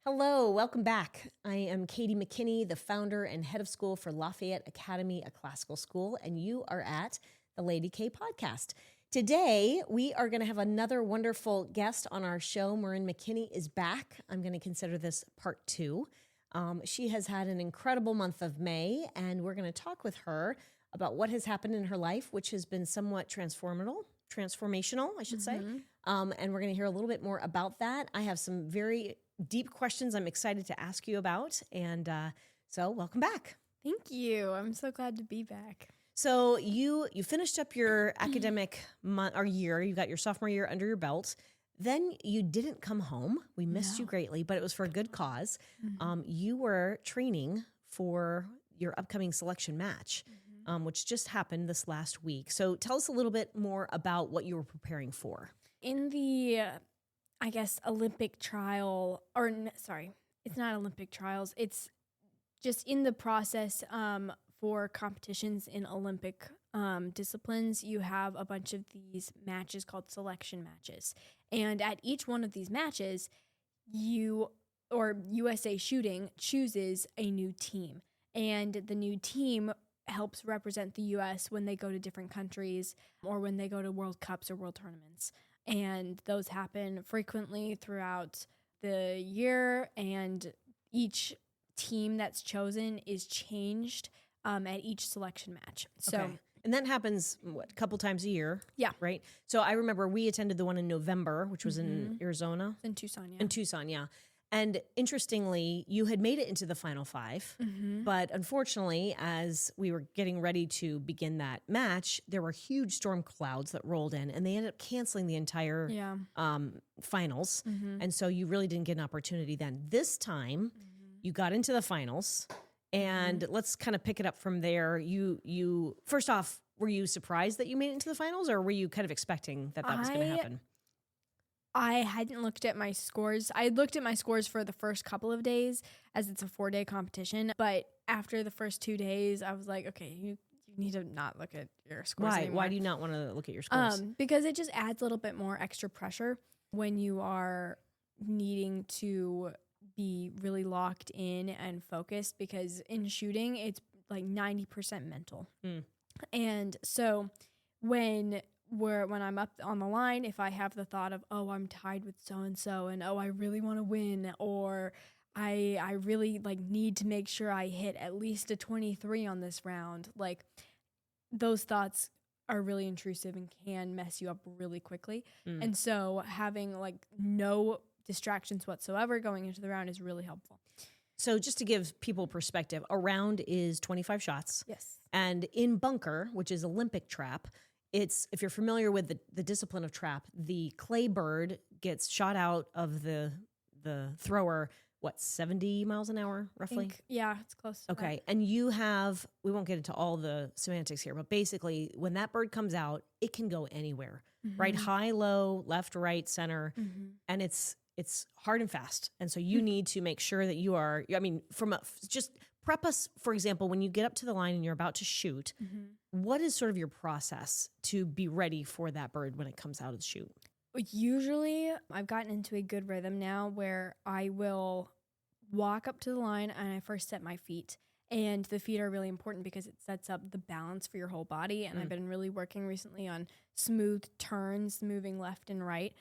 Hello, welcome back. I am Katy McKinney, the founder and head of school for Lafayette Academy, a classical school, and you are at the Lady K podcast. Today, we are going to have another wonderful guest on our show. Marin McKinney is back. I'm going to consider this part 2. She has had an incredible month of May, and we're going to talk with her about what has happened in her life, which has been somewhat transformational, I should say. And we're going to hear a little bit more about that. I have some very deep questions I'm excited to ask you about. And so welcome back. Thank you. I'm so glad to be back. So you finished up your academic month or year. You got your sophomore year under your belt. Then you didn't come home. We missed you greatly, but it was for a good cause. You were training for your upcoming selection match, which just happened this last week. So tell us a little bit more about what you were preparing for. In the Olympic trial, it's not Olympic trials. It's just in the process for competitions in Olympic disciplines. You have a bunch of these matches called selection matches. And at each one of these matches, USA Shooting chooses a new team. And the new team helps represent the U.S. when they go to different countries or when they go to World Cups or World Tournaments. And those happen frequently throughout the year, and each team that's chosen is changed at each selection match. So, and that happens, a couple times a year? Yeah. Right? So I remember we attended the one in November, which was in Arizona. In Tucson, yeah. In Tucson, yeah. And interestingly, you had made it into the Final Five, but unfortunately, as we were getting ready to begin that match, there were huge storm clouds that rolled in, and they ended up canceling the entire finals. And so you really didn't get an opportunity then. This time, you got into the finals, and let's kind of pick it up from there. You first off, were you surprised that you made it into the finals, or were you kind of expecting that was going to happen? I hadn't looked at my scores. I looked at my scores for the first couple of days, as it's a 4-day competition. But after the first 2 days, I was like, okay, you need to not look at your scores anymore. Why do you not want to look at your scores? Because it just adds a little bit more extra pressure when you are needing to be really locked in and focused, because in shooting, it's like 90% mental. And so when I'm up on the line, if I have the thought of, oh, I'm tied with so-and-so, and oh, I really want to win, or I really need to make sure I hit at least a 23 on this round, those thoughts are really intrusive and can mess you up really quickly. And so having no distractions whatsoever going into the round is really helpful. So just to give people perspective, a round is 25 shots. Yes. And in bunker, which is Olympic trap, if you're familiar with the discipline of trap, the clay bird gets shot out of the thrower, 70 miles an hour, roughly? It's close to that. And we won't get into all the semantics here, but basically when that bird comes out, it can go anywhere, right? High, low, left, right, center, and it's hard and fast. And so you need to make sure that you are, just prep us, for example, when you get up to the line and you're about to shoot, what is sort of your process to be ready for that bird when it comes out of the chute? Usually, I've gotten into a good rhythm now where I will walk up to the line and I first set my feet. And the feet are really important because it sets up the balance for your whole body. And I've been really working recently on smooth turns, moving left and right.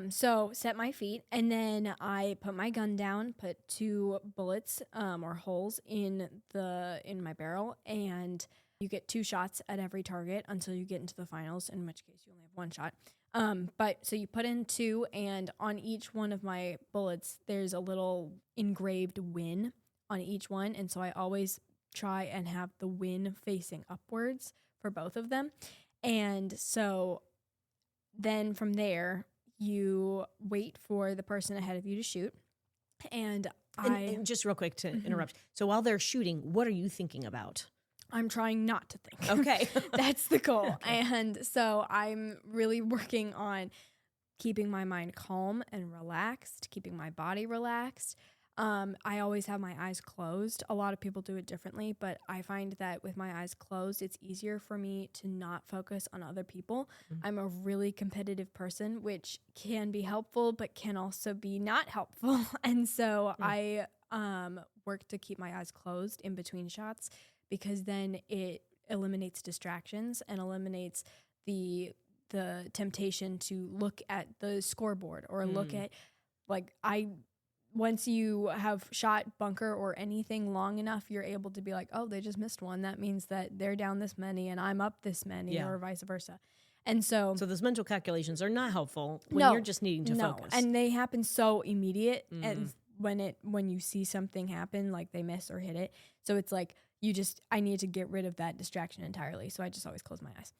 So set my feet, and then I put my gun down, put 2 bullets or holes in my barrel, and you get 2 shots at every target until you get into the finals, in which case you only have 1 shot. But so you put in 2, and on each one of my bullets, there's a little engraved win on each one. And so I always try and have the win facing upwards for both of them. And so then from there, you wait for the person ahead of you to shoot. And just real quick to interrupt. So while they're shooting, what are you thinking about? I'm trying not to think. Okay. That's the goal. Okay. And so I'm really working on keeping my mind calm and relaxed, keeping my body relaxed. I always have my eyes closed. A lot of people do it differently, but I find that with my eyes closed, it's easier for me to not focus on other people. I'm a really competitive person, which can be helpful, but can also be not helpful. And so I work to keep my eyes closed in between shots, because then it eliminates distractions and eliminates the temptation to look at the scoreboard or look at, like, once you have shot bunker or anything long enough, you're able to be like, oh, they just missed one. That means that they're down this many and I'm up this many, or vice versa. And so those mental calculations are not helpful when you're just needing to focus. And they happen so immediate. And when you see something happen, like they miss or hit it. So it's like, I need to get rid of that distraction entirely. So I just always close my eyes.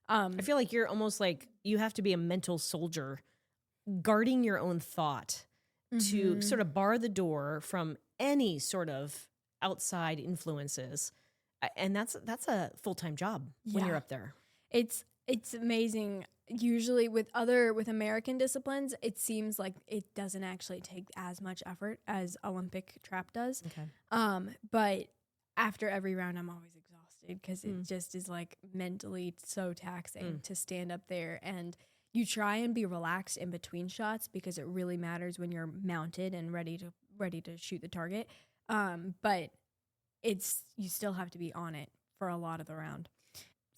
I feel like you're almost like you have to be a mental soldier guarding your own thought to sort of bar the door from any sort of outside influences. And that's a full-time job when you're up there. It's amazing. Usually with American disciplines, it seems like it doesn't actually take as much effort as Olympic trap does. Okay. But after every round, I'm always exhausted because it just is like mentally so taxing to stand up there, and you try and be relaxed in between shots because it really matters when you're mounted and ready to shoot the target. But you still have to be on it for a lot of the round.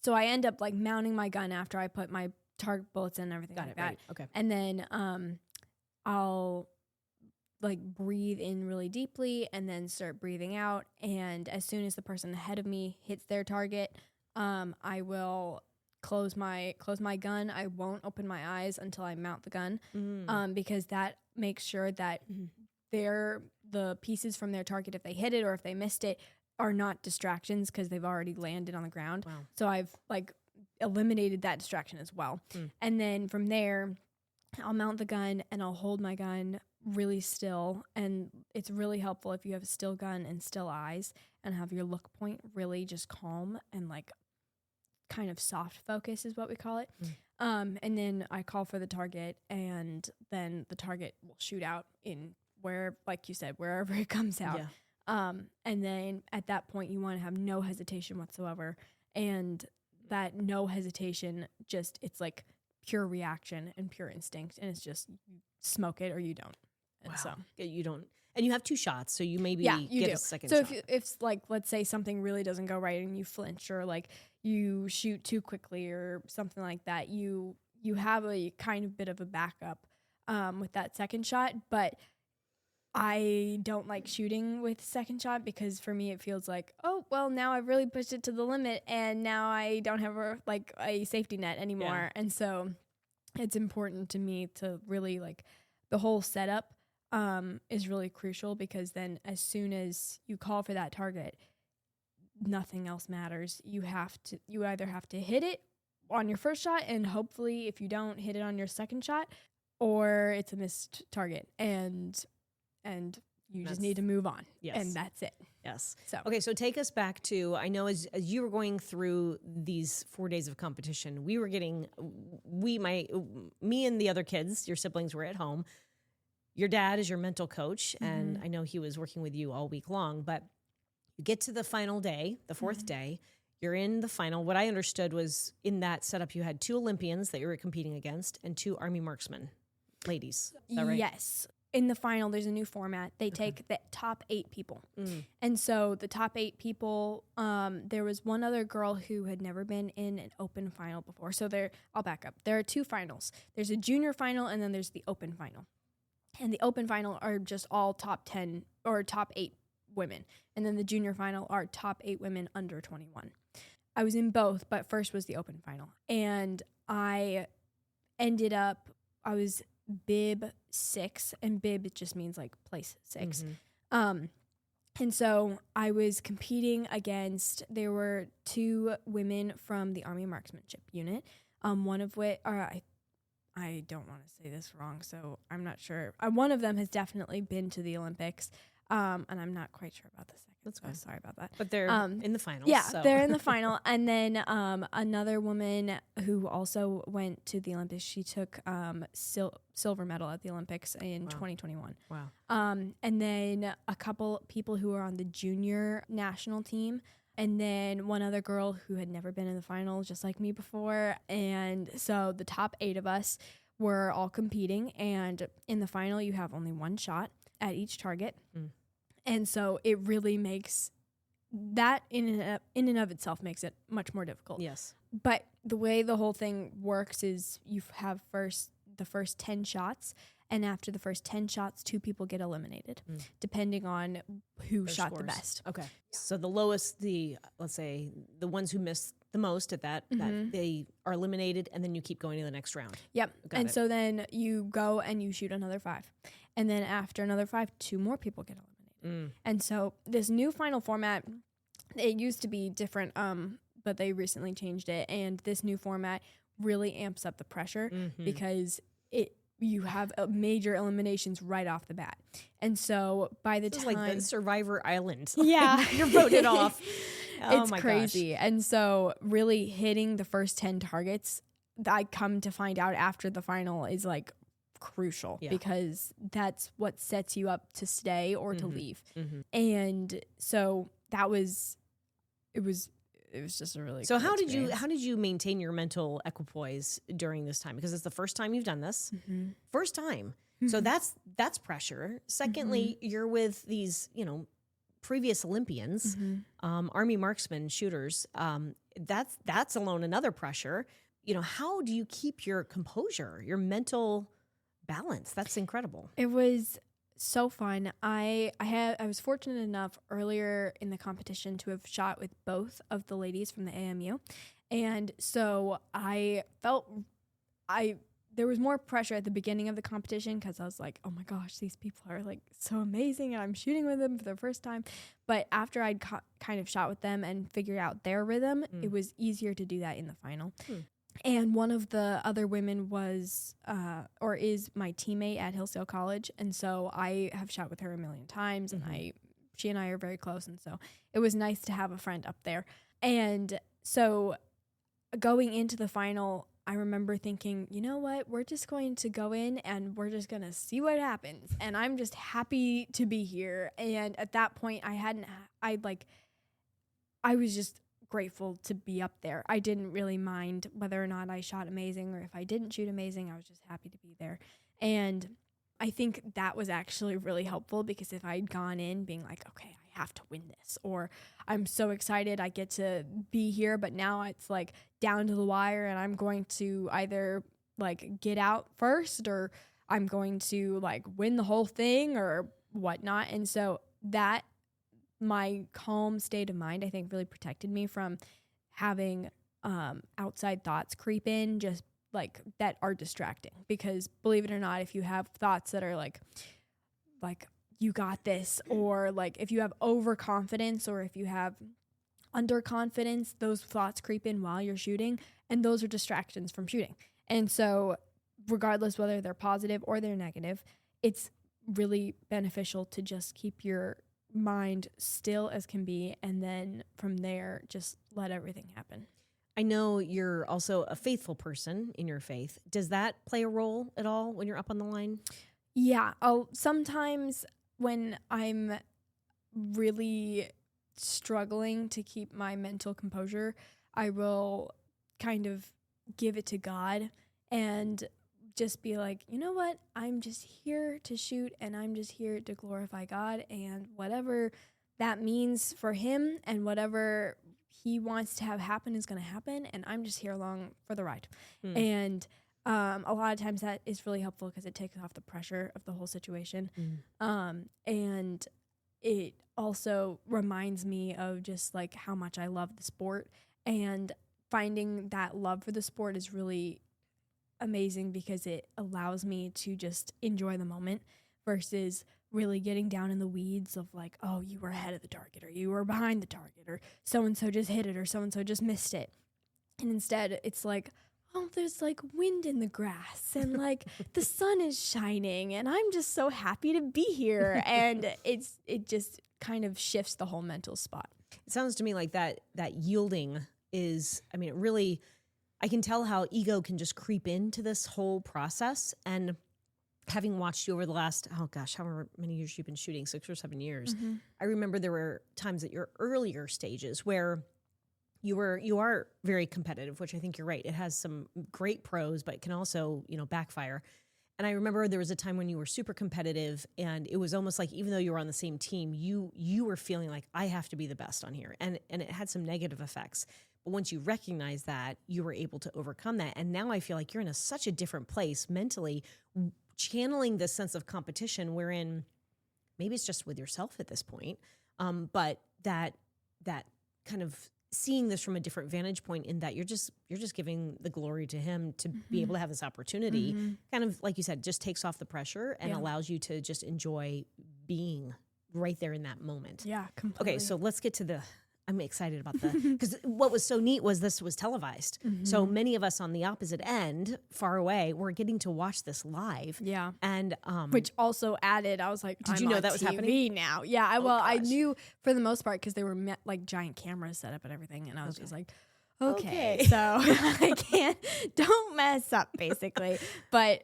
So I end up like mounting my gun after I put my target bullets in and everything like that. Right. Okay. And then I'll like breathe in really deeply and then start breathing out. And as soon as the person ahead of me hits their target, I will close my gun. I won't open my eyes until I mount the gun, because that makes sure that the pieces from their target, if they hit it or if they missed it, are not distractions because they've already landed on the ground. Wow. So I've like eliminated that distraction as well. And then from there, I'll mount the gun and I'll hold my gun really still. And it's really helpful if you have a still gun and still eyes and have your look point really just calm and like kind of soft focus is what we call it. And then I call for the target, and then the target will shoot out in like you said, wherever it comes out. And then at that point you want to have no hesitation whatsoever. And that no hesitation, it's like pure reaction and pure instinct. And it's just you smoke it or you don't. And so you don't. And you have 2 shots, so you maybe get a second shot. So if like, let's say something really doesn't go right and you flinch or like you shoot too quickly or something like that, you have a kind of bit of a backup with that second shot. But I don't like shooting with second shot because for me it feels like, oh, well, now I've really pushed it to the limit and now I don't have a safety net anymore. And so it's important to me to really like the whole setup is really crucial, because then as soon as you call for that target, nothing else matters. You either have to hit it on your first shot, and hopefully if you don't hit it on your second shot, or it's a missed target, and you just need to move on. And that's it. Yes. So okay, so take us back to, I know as you were going through these 4 days of competition, me and the other kids, your siblings, were at home. Your dad is your mental coach, and I know he was working with you all week long, but you get to the final day, the 4th day, you're in the final. What I understood was in that setup, you had 2 Olympians that you were competing against and 2 Army marksmen, ladies. Is that right? Yes. In the final, there's a new format. They take the top 8 people. And so the top 8 people, there was one other girl who had never been in an open final before. So I'll back up. There are 2 finals. There's a junior final, and then there's the open final. And the open final are just all top 10 or top 8 women. And then the junior final are top 8 women under 21. I was in both, but first was the open final. And I was bib 6, and bib just means like place 6. And so I was competing against, there were 2 women from the Army Marksmanship Unit, one of which, I don't want to say this wrong, so I'm not sure. One of them has definitely been to the Olympics. And I'm not quite sure about the second. That's fine. Sorry about that. But they're in the finals. Yeah, so. they're in the final. And then another woman who also went to the Olympics, she took silver medal at the Olympics in 2021. Wow. And then a couple people who were on the junior national team. And then one other girl who had never been in the finals, just like me before. And so the top 8 of us were all competing. And in the final, you have only one shot at each target. And so it really makes that in and of itself makes it much more difficult. Yes. But the way the whole thing works is you have the first 10 shots, and after the first 10 shots, 2 people get eliminated, depending on who Their shot scores. the best. Okay. So the lowest, let's say the ones who miss the most at that they are eliminated, and then you keep going to the next round. Yep. Got it. So then you go and you shoot another 5. And then after another 5, 2 more people get eliminated. And so this new final format, it used to be different, but they recently changed it. And this new format really amps up the pressure because you have major eliminations right off the bat. And so by the time... It's like the Survivor Island. Yeah. You're voted off. Oh It's my crazy. Gosh. And so really hitting the first 10 targets, I come to find out after the final is like crucial because that's what sets you up to stay or to leave. And so it was just a really So cool experience. how did you maintain your mental equipoise during this time? Because it's the first time you've done this. First time. So that's pressure. Secondly, you're with these, previous Olympians, Army marksmen, shooters. That's alone another pressure. How do you keep your composure, your mental balance? That's incredible. It was so fun. I was fortunate enough earlier in the competition to have shot with both of the ladies from the AMU. And so I felt there was more pressure at the beginning of the competition because I was like, oh my gosh, these people are like so amazing and I'm shooting with them for the first time. But after I'd kind of shot with them and figured out their rhythm, it was easier to do that in the final. And one of the other women was, or is my teammate at Hillsdale College. And so I have shot with her a million times and she and I are very close. And so it was nice to have a friend up there. And so going into the final, I remember thinking, you know what, we're just going to go in and we're just going to see what happens. And I'm just happy to be here. And at that point I was just grateful to be up there. I didn't really mind whether or not I shot amazing or if I didn't shoot amazing. I was just happy to be there. And I think that was actually really helpful because if I'd gone in being like, okay, I have to win this, or I'm so excited I get to be here, but now it's like down to the wire and I'm going to either like get out first or I'm going to like win the whole thing or whatnot. And so that my calm state of mind, I think, really protected me from having outside thoughts creep in, just like that are distracting. Because believe it or not, if you have thoughts that are like you got this, or like if you have overconfidence or if you have underconfidence, those thoughts creep in while you're shooting, and those are distractions from shooting. And so regardless whether they're positive or they're negative, it's really beneficial to just keep your mind still as can be, and then from there just let everything happen. I know you're also a faithful person in your faith. Does that play a role at all when you're up on the line? Yeah. Sometimes when I'm really struggling to keep my mental composure, I will kind of give it to God and just be like, you know what? I'm just here to shoot and I'm just here to glorify God, and whatever that means for him and whatever he wants to have happen is going to happen, and I'm just here along for the ride. And a lot of times that is really helpful because it takes off the pressure of the whole situation. And it also reminds me of just like how much I love the sport, and finding that love for the sport is really amazing because it allows me to just enjoy the moment versus really getting down in the weeds of like, oh, you were ahead of the target or you were behind the target or so-and-so just hit it or so-and-so just missed it. And instead it's like, oh, there's like wind in the grass and like the sun is shining and I'm just so happy to be here. And it just kind of shifts the whole mental spot. It sounds to me like that yielding is, I mean, it really, I can tell how ego can just creep into this whole process. And having watched you over the last, oh gosh, however many years you've been shooting, 6 or 7 years, I remember there were times at your earlier stages where you are very competitive, which I think you're right. It has some great pros, but it can also, backfire. And I remember there was a time when you were super competitive, and it was almost like even though you were on the same team, you were feeling like I have to be the best on here, and it had some negative effects. But once you recognize that, you were able to overcome that, and now I feel like you're in such a different place mentally, channeling this sense of competition, wherein maybe it's just with yourself at this point, but that kind of seeing this from a different vantage point, in that you're just giving the glory to him to be able to have this opportunity, kind of like you said, just takes off the pressure and allows you to just enjoy being right there in that moment. Yeah, completely. Okay, so let's get to I'm excited about because what was so neat was this was televised. So many of us on the opposite end, far away, were getting to watch this live. Yeah. And which also added, I was like, did you know that was happening now? Yeah. I knew for the most part because they were like giant cameras set up and everything. And I was just like, okay. So I don't mess up basically. But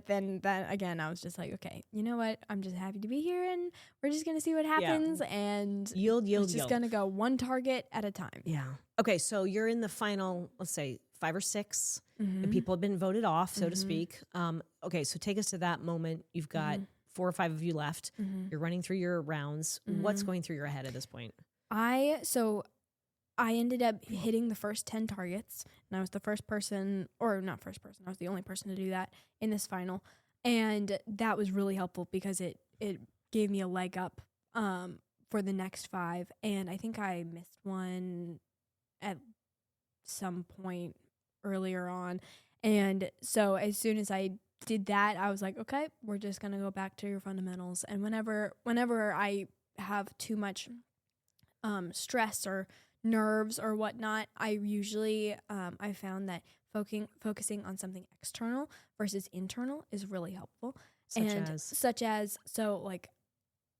then again, I was just like, okay, you know what? I'm just happy to be here and we're just going to see what happens and yield. Just going to go one target at a time. Yeah. Okay. So you're in the final, let's say 5 or 6 and people have been voted off, so to speak. Okay. So take us to that moment. You've got 4 or 5 of you left. You're running through your rounds. What's going through your head at this point? I ended up hitting the first 10 targets, and I was the first person, or not first person, I was the only person to do that in this final. And that was really helpful because it gave me a leg up for the next 5. And I think I missed one at some point earlier on. And so as soon as I did that, I was like, okay, we're just going to go back to your fundamentals. And whenever I have too much stress or nerves or whatnot, I usually I found that focusing on something external versus internal is really helpful. Such as so like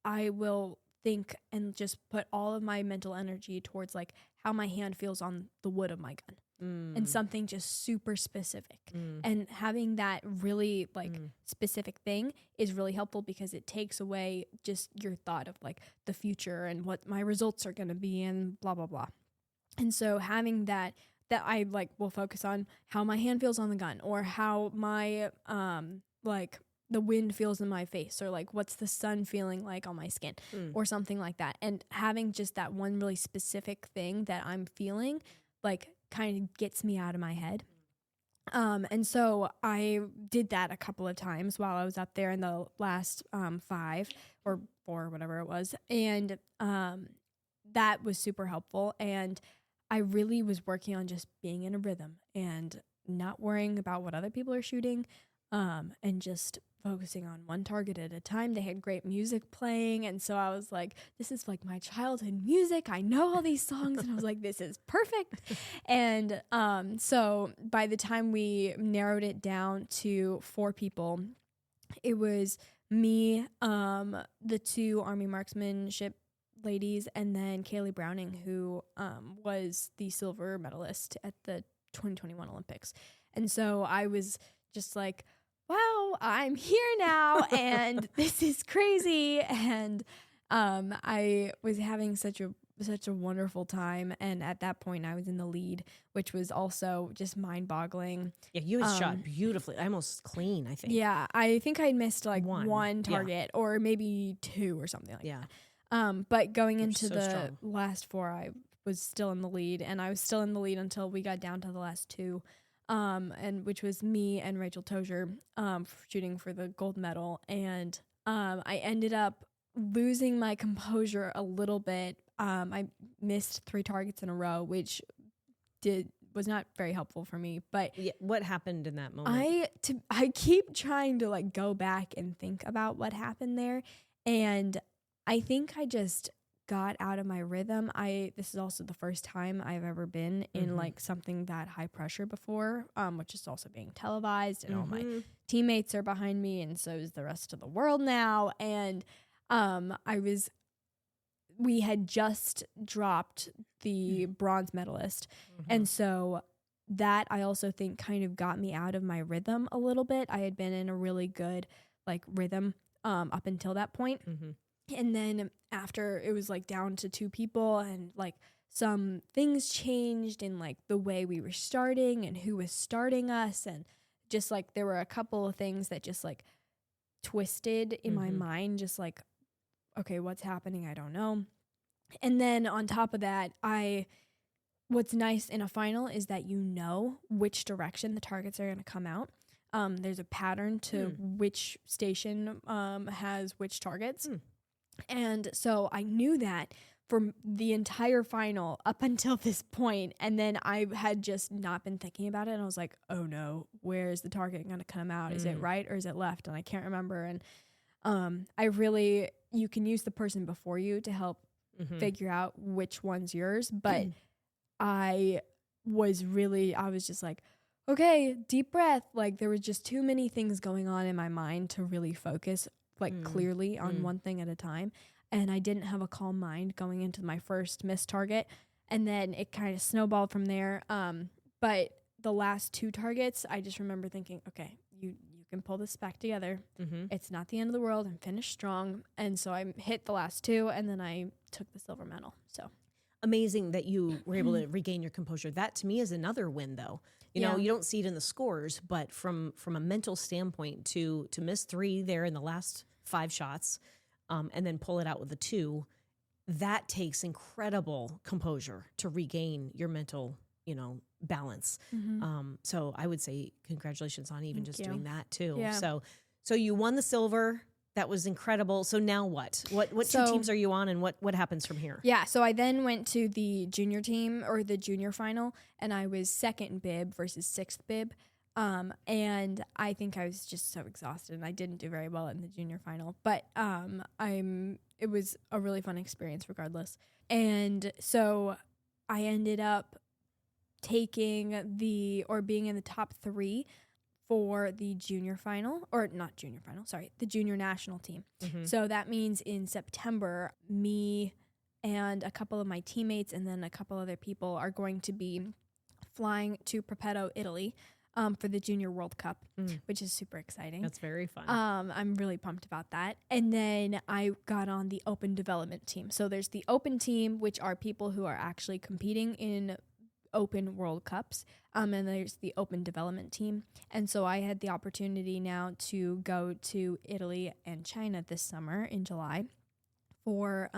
I will think and just put all of my mental energy towards like how my hand feels on the wood of my gun. And something just super specific. And having that really like specific thing is really helpful because it takes away just your thought of like the future and what my results are going to be and blah, blah, blah. And so having that I like will focus on how my hand feels on the gun or how my like the wind feels in my face or like what's the sun feeling like on my skin or something like that. And having just that one really specific thing that I'm feeling like kind of gets me out of my head. And so I did that a couple of times while I was up there in the last 5 or 4, whatever it was. And that was super helpful. And I really was working on just being in a rhythm and not worrying about what other people are shooting, and just focusing on one target at a time. They had great music playing, and so I was like, this is like my childhood music. I know all these songs, and I was like, this is perfect. And so by the time we narrowed it down to 4 people, it was me, the 2 Army marksmanship ladies, and then Kaylee Browning, who was the silver medalist at the 2021 Olympics. And so I was just like, wow, I'm here now, and this is crazy. And I was having such a wonderful time. And at that point, I was in the lead, which was also just mind-boggling. Yeah, you had shot beautifully, almost clean, I think. Yeah, I think I missed like one target or maybe 2 or something like that. But going into the last 4, I was still in the lead, and I was still in the lead until we got down to the last 2. And which was me and Rachel Tozier shooting for the gold medal. And I ended up losing my composure a little bit. I missed 3 targets in a row, which was not very helpful for me. But yeah, what happened in that moment? I keep trying to like go back and think about what happened there. And I think I just got out of my rhythm. This is also the first time I've ever been in like something that high pressure before, which is also being televised, and all my teammates are behind me, and so is the rest of the world now. And we had just dropped the bronze medalist, and so that I also think kind of got me out of my rhythm a little bit. I had been in a really good like rhythm up until that point. And then after, it was like down to 2 people, and like some things changed in like the way we were starting and who was starting us, and just like there were a couple of things that just like twisted in my mind, just like, okay, what's happening? I don't know. And then on top of that, what's nice in a final is that you know which direction the targets are going to come out. There's a pattern to which station has which targets. And so I knew that for the entire final up until this point, and then I had just not been thinking about it, and I was like, oh no, where is the target going to come out? Is it right or is it left? And I can't remember. And you can use the person before you to help figure out which one's yours, but I was just like, okay, deep breath. Like there was just too many things going on in my mind to really focus like clearly on one thing at a time. And I didn't have a calm mind going into my first missed target. And then it kind of snowballed from there. But the last 2 targets, I just remember thinking, okay, you can pull this back together. It's not the end of the world, and finish strong. And so I hit the last 2, and then I took the silver medal. So amazing that you were able to regain your composure. That to me is another win, though. You know, you don't see it in the scores, but from a mental standpoint, to miss 3 there in the last 5 shots, and then pull it out with the 2, that takes incredible composure to regain your mental, balance. So I would say congratulations on even just doing that too. Yeah. So you won the silver. That was incredible. So now what? What 2 teams are you on, and what happens from here? Yeah, so I then went to the junior team, or the junior final, and I was 2nd bib versus 6th bib. And I think I was just so exhausted, and I didn't do very well in the junior final, but it was a really fun experience regardless. And so I ended up being in the top 3 for the junior final, or not junior final, sorry, the junior national team. So that means in September, me and a couple of my teammates and then a couple other people are going to be flying to Propeto, Italy, for the Junior World Cup, which is super exciting. That's very fun. I'm really pumped about that. And then I got on the open development team. So there's the open team, which are people who are actually competing in open World Cups. And there's the open development team. And so I had the opportunity now to go to Italy and China this summer in July for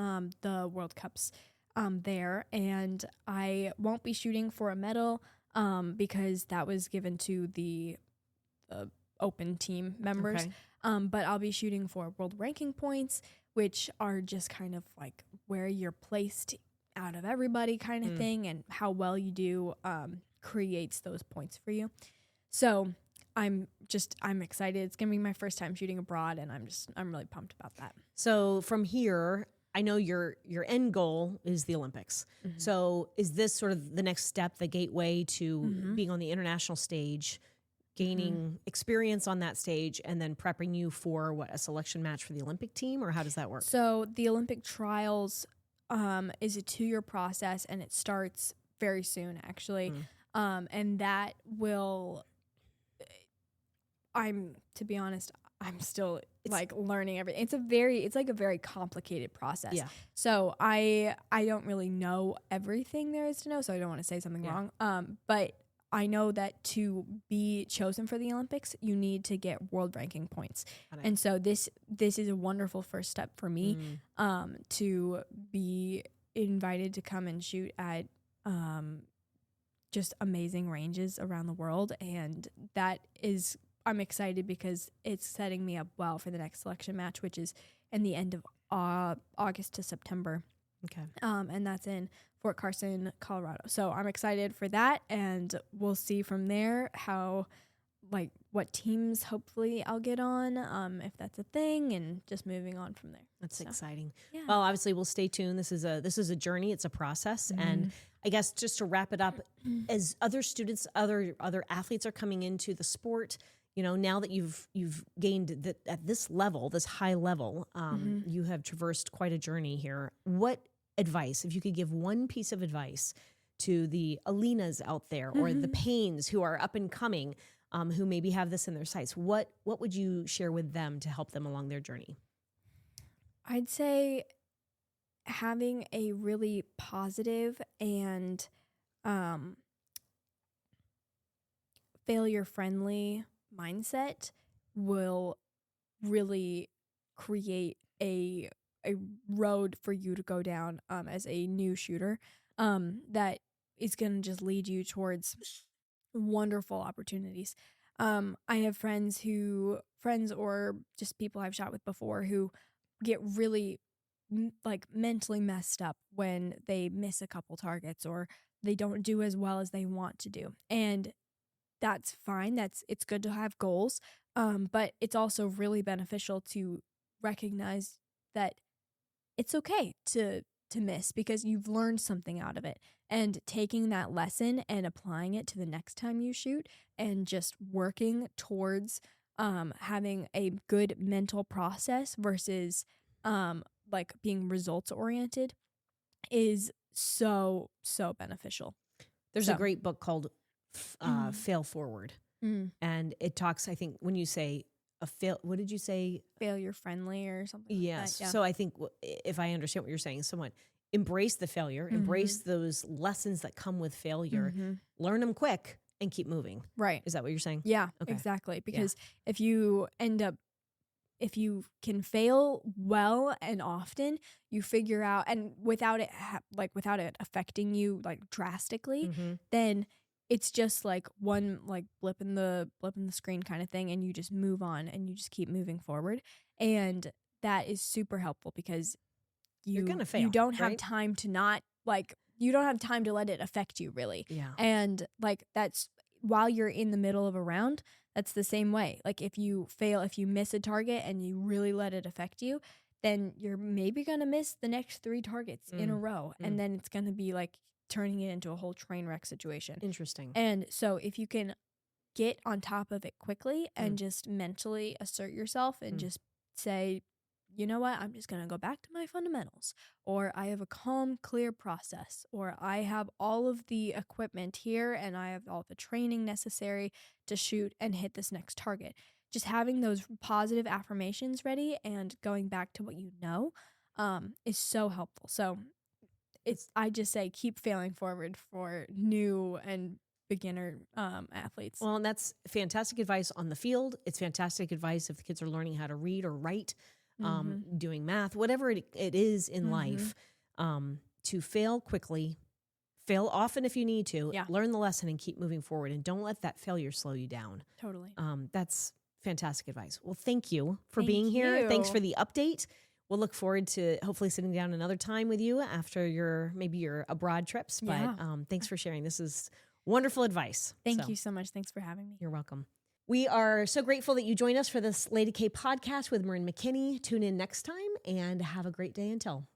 the World Cups there. And I won't be shooting for a medal because that was given to the open team members. Okay. But I'll be shooting for world ranking points, which are just kind of like where you're placed out of everybody kind of thing, and how well you do creates those points for you. So I'm excited. It's gonna be my first time shooting abroad, and I'm really pumped about that. So from here, I know your end goal is the Olympics. So is this sort of the next step, the gateway to being on the international stage, gaining experience on that stage, and then prepping you for a selection match for the Olympic team, or how does that work? So the Olympic trials is a 2-year process, and it starts very soon, actually. And that will, to be honest, I'm still learning everything. It's like a very complicated process. Yeah. So I don't really know everything there is to know, so I don't want to say something wrong. But I know that to be chosen for the Olympics, you need to get world ranking points. And so this is a wonderful first step for me to be invited to come and shoot at just amazing ranges around the world. And I'm excited because it's setting me up well for the next selection match, which is in the end of August to September. Okay. And that's in Fort Carson, Colorado. So I'm excited for that, and we'll see from there how what teams hopefully I'll get on, if that's a thing, and just moving on from there. That's exciting. Yeah. Well, obviously we'll stay tuned. This is a journey. It's a process. And I guess just to wrap it up, as other students, other athletes are coming into the sport, now that you've gained at this level, this high level, you have traversed quite a journey here. What advice, if you could give one piece of advice to the Alinas out there or the Paynes who are up and coming, who maybe have this in their sights, what would you share with them to help them along their journey? I'd say having a really positive and failure-friendly mindset will really create a road for you to go down as a new shooter that is going to just lead you towards wonderful opportunities. I have friends or just people I've shot with before who get really mentally messed up when they miss a couple targets or they don't do as well as they want to do. And that's fine. It's good to have goals. But it's also really beneficial to recognize that it's okay to miss because you've learned something out of it, and taking that lesson and applying it to the next time you shoot and just working towards having a good mental process versus being results oriented is so beneficial. There's a great book called Fail Forward. And it talks, I think, when you say what did you say? Failure friendly or something. Yes. Like that, yeah. So I think if I understand what you're saying, somewhat embrace the failure, embrace those lessons that come with failure, learn them quick and keep moving. Right. Is that what you're saying? Yeah, okay. Exactly. Because if you can fail well and often, you figure out, and without it affecting you drastically, then it's just one blip in the screen kind of thing, and you just move on and you just keep moving forward. And that is super helpful because you're gonna fail. You don't have time to you don't have time to let it affect you really. Yeah. And that's while you're in the middle of a round, that's the same way. If you fail, if you miss a target and you really let it affect you, then you're maybe gonna miss the next 3 targets in a row, and then it's gonna be turning it into a whole train wreck situation. Interesting. And so if you can get on top of it quickly and just mentally assert yourself and just say, you know what, I'm just going to go back to my fundamentals, or I have a calm, clear process, or I have all of the equipment here and I have all the training necessary to shoot and hit this next target. Just having those positive affirmations ready and going back to what you know is so helpful. So I just say keep failing forward for new and beginner athletes. Well, and that's fantastic advice on the field. It's fantastic advice if the kids are learning how to read or write, doing math, whatever it is in life, to fail quickly, fail often if you need to, learn the lesson and keep moving forward, and don't let that failure slow you down. Totally. That's fantastic advice. Well, thank you for being here. Thanks for the update. We'll look forward to hopefully sitting down another time with you after your abroad trips. But thanks for sharing. This is wonderful advice. Thank you so much. Thanks for having me. You're welcome. We are so grateful that you joined us for this Lady K podcast with Marin McKinney. Tune in next time and have a great day until.